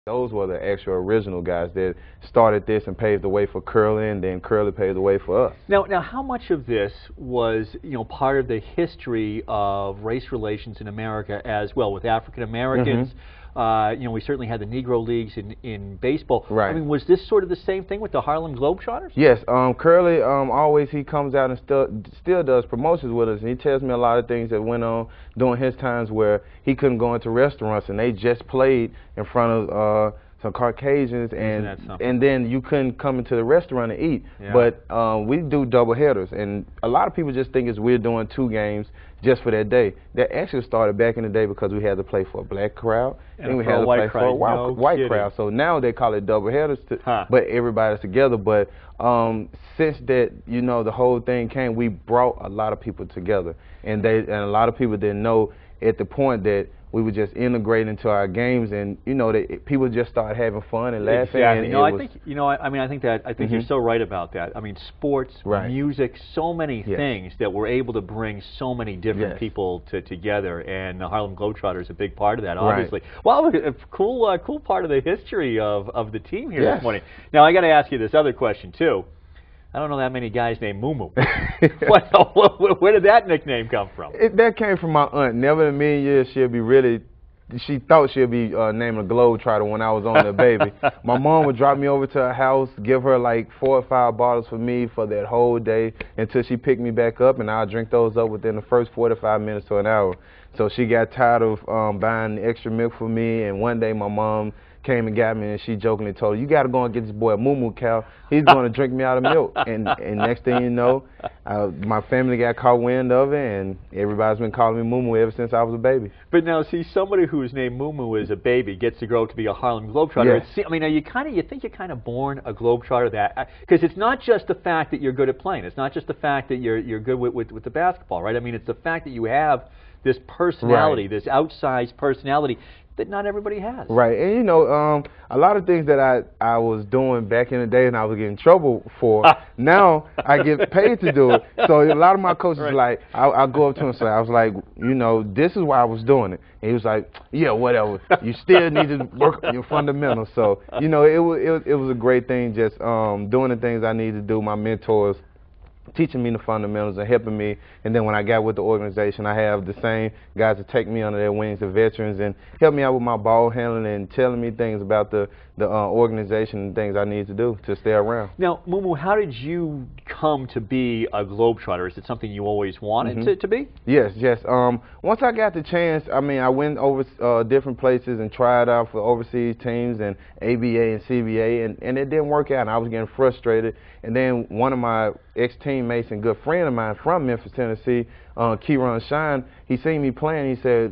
Those were the actual original guys that started this and paved the way for curling, and then curling paved the way for us. Now, how much of this was, part of the history of race relations in America as well, with African Americans? We certainly had the Negro Leagues in baseball. Right. I mean, was this sort of the same thing with the Harlem Globetrotters? Yes. Curly, always he comes out and still does promotions with us, and he tells me a lot of things that went on during his times where he couldn't go into restaurants, and they just played in front of some Caucasians, and then you couldn't come into the restaurant and eat. Yeah. But we do double headers, and a lot of people just think it's we're doing 2 games just for that day. That actually started back in the day because we had to play for a black crowd, and we had to play for a white crowd. So now they call it double headers, but everybody's together. But since that, the whole thing came, we brought a lot of people together, and a lot of people didn't know at the point that we would just integrate into our games, and that people just started having fun and laughing. Exactly. I think you're so right about that. I mean, sports, music, so many things that were able to bring so many different people together, and the Harlem Globetrotters is a big part of that, obviously. Well, a cool part of the history of the team here this morning. Now, I got to ask you this other question too. I don't know that many guys named Moo Moo. Where did that nickname come from? That came from my aunt. Never in a million years she thought she'd be named a Globetrotter when I was only a baby. My mom would drop me over to her house, give her like 4 or 5 bottles for me for that whole day until she picked me back up, and I'll drink those up within the first 45 minutes to an hour. So she got tired of buying extra milk for me, and one day my mom came and got me, and she jokingly told her, "You got to go and get this boy a Moo Moo cow. He's going to drink me out of milk." And next thing you know, my family got caught wind of it, and everybody's been calling me Moo Moo ever since I was a baby. But now, see, somebody who's named Moo Moo as a baby gets to grow up to be a Harlem Globetrotter. Yes. I mean, you think you're kind of born a Globetrotter, because it's not just the fact that you're good at playing. It's not just the fact that you're good with the basketball, right? I mean, it's the fact that you have this personality, this outsized personality that not everybody has. Right, and a lot of things that I was doing back in the day and I was getting in trouble for, now I get paid to do it. So a lot of my coaches like, I'll go up to him and say, I was like, this is why I was doing it. And he was like, yeah, whatever. You still need to work on your fundamentals. So, it was a great thing just doing the things I needed to do, my mentors teaching me the fundamentals and helping me. And then when I got with the organization, I have the same guys that take me under their wings, the veterans, and help me out with my ball handling and telling me things about the organization and things I need to do to stay around. Now, Moo Moo, how did you come to be a Globetrotter? Is it something you always wanted to be? Yes. Once I got the chance, I went over different places and tried out for overseas teams and ABA and CBA, and it didn't work out, and I was getting frustrated. And then one of my ex-teammates and good friend of mine from Memphis, Tennessee, Kieran Shine, he seen me playing. He said,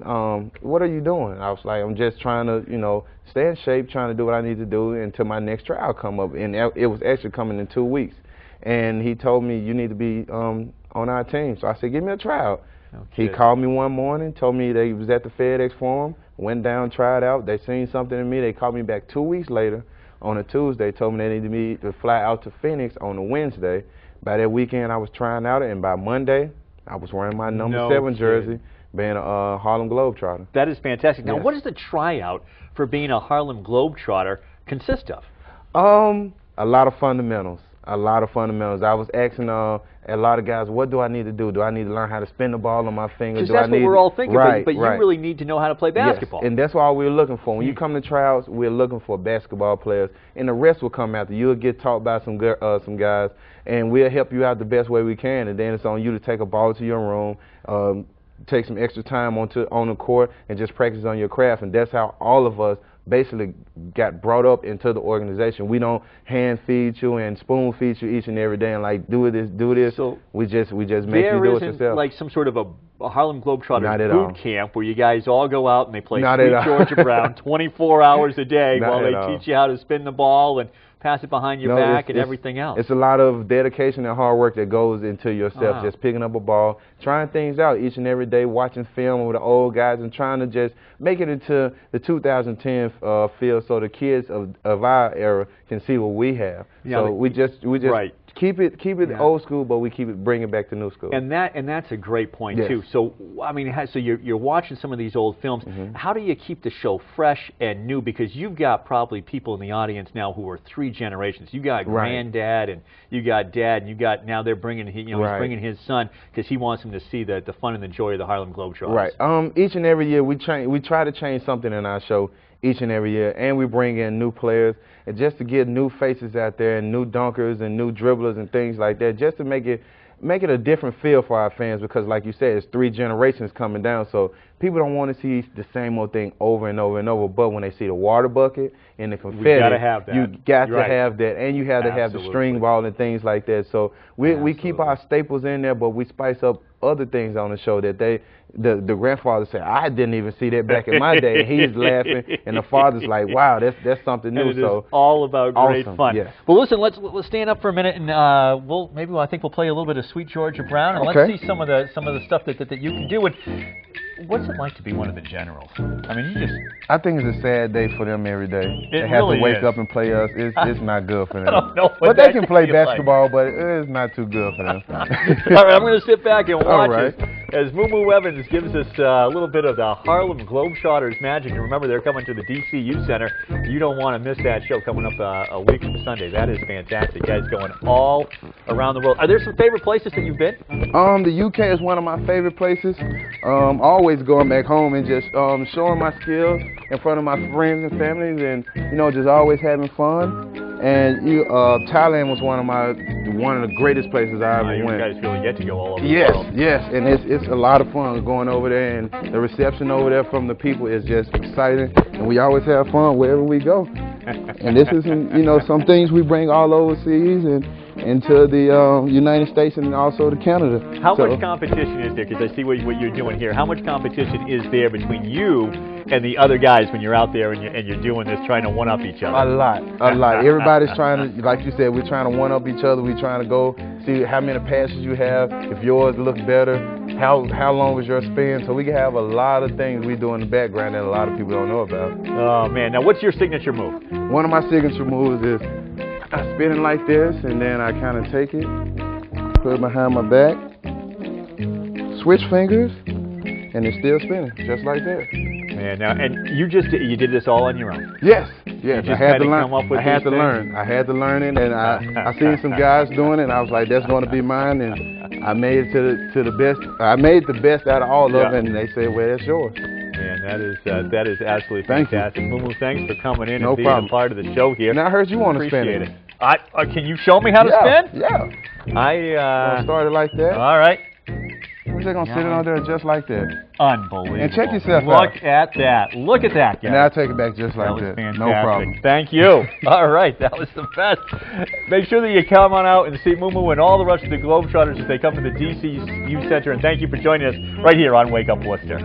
what are you doing? I was like, I'm just trying to, stay in shape, trying to do what I need to do until my next trial come up. And it was actually coming in 2 weeks. And he told me, you need to be on our team. So I said, give me a trial. Okay. He called me one morning, told me that he was at the FedEx Forum, went down, tried out. They seen something in me. They called me back 2 weeks later on a Tuesday, told me they needed me to fly out to Phoenix on a Wednesday. By that weekend, I was trying out, and by Monday, I was wearing my number 7 jersey, being a Harlem Globetrotter. That is fantastic. Now, what does the tryout for being a Harlem Globetrotter consist of? A lot of fundamentals. I was asking a lot of guys, what do I need to do? Do I need to learn how to spin the ball on my finger? Because that's what we're all thinking, but you really need to know how to play basketball. Yes, and that's all we're looking for. When you come to tryouts, we're looking for basketball players, and the rest will come after. You'll get taught by some guys, and we'll help you out the best way we can, and then it's on you to take a ball to your room, take some extra time on the court, and just practice on your craft, and that's how all of us basically got brought up into the organization. We don't hand feed you and spoon feed you each and every day and like do this. So we just make you do it yourself. There isn't like some sort of a Harlem Globetrotter boot camp where you guys all go out and they play Sweet Georgia Brown 24 hours a day while they teach you how to spin the ball and pass it behind your back and everything else. It's a lot of dedication and hard work that goes into yourself, just picking up a ball, trying things out each and every day, watching film with the old guys and trying to just make it into the 2010 field so the kids of our era can see what we have. Yeah, so we just keep it old school, but we bring it back to new school. And that's a great point too. So I mean, so you're watching some of these old films. How do you keep the show fresh and new? Because you've got probably people in the audience now who are 3 generations. You got granddad, and you got dad, and you got now they're bringing he's bringing his son because he wants him to see the fun and the joy of the Harlem Globetrotters. Right. Each and every year we try to change something in our show each and every year, and we bring in new players, and just to get new faces out there, and new dunkers and new dribblers and things like that, just to make it a different feel for our fans, because like you said, it's 3 generations coming down, so people don't want to see the same old thing over and over and over, but when they see the water bucket and the confetti, you got to have that, and you have to have the string ball and things like that. So we keep our staples in there, but we spice up other things on the show that the grandfather said, I didn't even see that back in my day, and he's laughing, and the father's like, wow, that's something new. And it is all about great fun. Yes. Well, listen, let's stand up for a minute, and I think we'll play a little bit of Sweet Georgia Brown, and let's see some of the stuff that you can do. And what's it like to be one of the generals? I mean, I think it's a sad day for them every day. They have to wake up and play us. It's not good for them. I don't know but they can play basketball, but it's not too good for them. All right, I'm going to sit back and watch as Moo Moo Evans gives us a little bit of the Harlem Globetrotters magic. And remember, they're coming to the DCU Center. You don't want to miss that show coming up a week from Sunday. That is fantastic. Guys going all around the world. Are there some favorite places that you've been? The UK is one of my favorite places. Always going back home and just showing my skills in front of my friends and families, and just always having fun. And Thailand was one of the greatest places I ever went. You guys really get to go all over the world. Yes, and it's a lot of fun going over there, and the reception over there from the people is just exciting, and we always have fun wherever we go. And this is some things we bring all overseas and into the United States and also to Canada. How much competition is there? Because I see what you're doing here. How much competition is there between you and the other guys when you're out there and you're doing this, trying to one-up each other? A lot. Everybody's trying to, like you said, we're trying to one-up each other. We're trying to go see how many passes you have, if yours look better, how long was your spin. So we can have a lot of things we do in the background that a lot of people don't know about. Oh, man. Now, what's your signature move? One of my signature moves is I spin it like this, and then I kind of take it, put it behind my back, switch fingers, and it's still spinning, just like that. Man, now, and you did this all on your own? Yes. I had to learn. I had to learn it, and I seen some guys doing it, and I was like, that's going to be mine, and I made it to the best. I made the best out of all of them, and they said, well, that's yours. Man, that is absolutely fantastic. Moo Moo, thanks for coming in and being a part of the show here. And I heard you want to spin it. Can you show me how to spin? Yeah. I started like that. All right. We're just going to sit it on there just like that. Unbelievable. And check yourself out. Look at that. Look at that, guys. Now I'll take it back just like that. That was fantastic. No problem. Thank you. All right. That was the best. Make sure that you come on out and see Moo Moo and all the rest of the Globetrotters as they come to the DCU Center. And thank you for joining us right here on Wake Up Worcester.